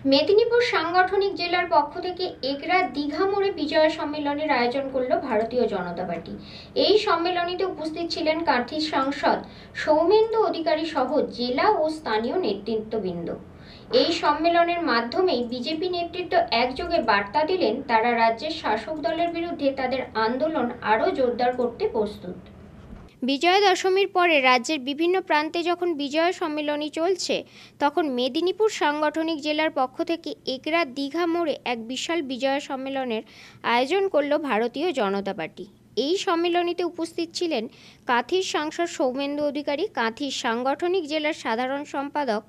মেদিনীপুর সাংগঠনিক জেলার পক্ষ থেকে এগরা দীঘা মোড়ে বিজয় সম্মেলনের আয়োজন করল ভারতীয় জনতা পার্টি। এই সম্মেলনীতে উপস্থিত ছিলেন কাঁথির সাংসদ সৌমেন্দু অধিকারী সহ জেলা ও স্থানীয় নেতৃত্ববৃন্দ। এই সম্মেলনের মাধ্যমেই বিজেপি নেতৃত্ব একযোগে বার্তা দিলেন তারা রাজ্যের শাসক দলের বিরুদ্ধে তাদের আন্দোলন আরও জোরদার করতে প্রস্তুত। বিজয়া দশমীর পরে রাজ্যের বিভিন্ন প্রান্তে যখন বিজয় সম্মেলনী চলছে, তখন মেদিনীপুর সাংগঠনিক জেলার পক্ষ থেকে এগরা দীঘা মোড়ে এক বিশাল বিজয় সম্মেলনের আয়োজন করল ভারতীয় জনতা পার্টি। এই সম্মেলনীতে উপস্থিত ছিলেন কাঁথির সাংসদ সৌমেন্দু অধিকারী, কাঁথির সাংগঠনিক জেলার সাধারণ সম্পাদক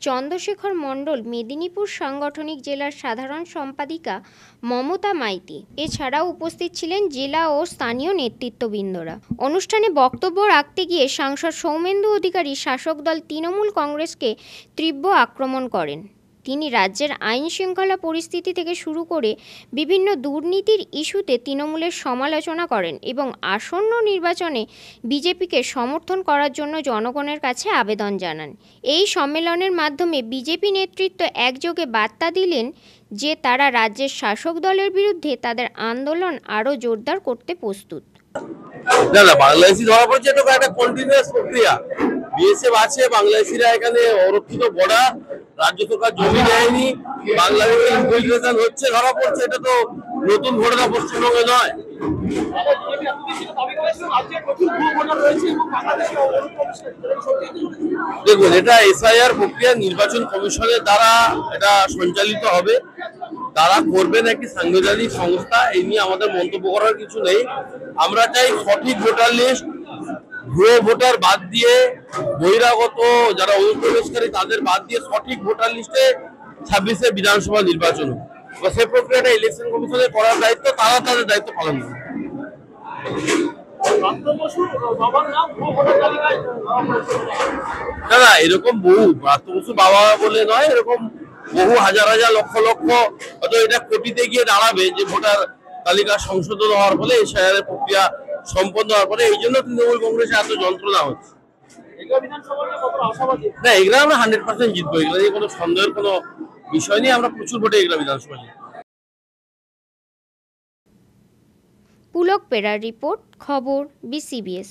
চন্দ্রশেখর মণ্ডল, মেদিনীপুর সাংগঠনিক জেলার সাধারণ সম্পাদিকা মমতা মাইতি। এছাড়াও উপস্থিত ছিলেন জেলা ও স্থানীয় নেতৃত্ববৃন্দরা। অনুষ্ঠানে বক্তব্য রাখতে গিয়ে সাংসদ সৌমেন্দু অধিকারী শাসক দল তৃণমূল কংগ্রেসকে তীব্র আক্রমণ করেন। তিনি রাজ্যের আইন শৃঙ্খলা পরিস্থিতি থেকে শুরু করে বিভিন্ন দুর্নীতির ইস্যুতে তৃণমূলের সমালোচনা করেন এবং আসন্ন নির্বাচনে বিজেপিকে সমর্থন করার জন্য জনগণের কাছে আবেদন জানান। এই সম্মেলনের মাধ্যমে বিজেপি নেতৃত্ব একযোগে বার্তা দিলেন যে তারা রাজ্যের শাসক দলের বিরুদ্ধে তাদের আন্দোলন আরও জোরদার করতে প্রস্তুত। বাংলাদেশি ধরা পড়ছে, এটা একটা কন্টিনিউয়াস প্রক্রিয়া। বিএসএফ আছে, বাংলাদেশিরা এখানে অরক্ষিত বর্ডার, রাজ্য সরকার জমি দেয়নি, বাংলাদেশে ইনফিলট্রেশন হচ্ছে, ধরা পড়ছে। এটা তো নতুন ঘটনা পশ্চিমবঙ্গে নয়। দেখুন, এটা এসআইআর প্রক্রিয়া নির্বাচন কমিশনের দ্বারা এটা সঞ্চালিত হবে। তারা করবেন একটি সাংবিধানিক সংস্থা, এই নিয়ে আমাদের মন্তব্য করার কিছু নেই। আমরা চাই সঠিক ভোটার লিস্ট, ভুয়ো ভোটার বাদ দিয়ে, বহিরাগত যারা অনুপ্রবেশকারী তাদের বাদ দিয়ে সঠিক ভোটার লিস্টে 26-এ বিধানসভা নির্বাচন হবে। সে প্রক্রিয়াটা ইলেকশন কমিশনের করার দায়িত্ব, তারা তাদের দায়িত্ব পালন করবে। না, এরকম বহু প্রাপ্ত বসু বাবা বলে নয়, এরকম বহু হাজার হাজার লক্ষ লক্ষ, হয়তো এটা কোটিতে গিয়ে দাঁড়াবে যে ভোটার তালিকা সংশোধন হওয়ার ফলে এসআইআর প্রক্রিয়া সম্পন্ন হওয়ার পরে। এই জন্য তৃণমূল কংগ্রেসে এত যন্ত্রণা হচ্ছে। না, এগুলো আমরা 100% জিতবো, এগুলো নিয়ে কোনো সন্দেহের কোনো বিষয় নেই। আমরা প্রচুর ভোটে এগুলো বিধানসভা জিতবো। পুলক পেরার রিপোর্ট, খবর BCBS।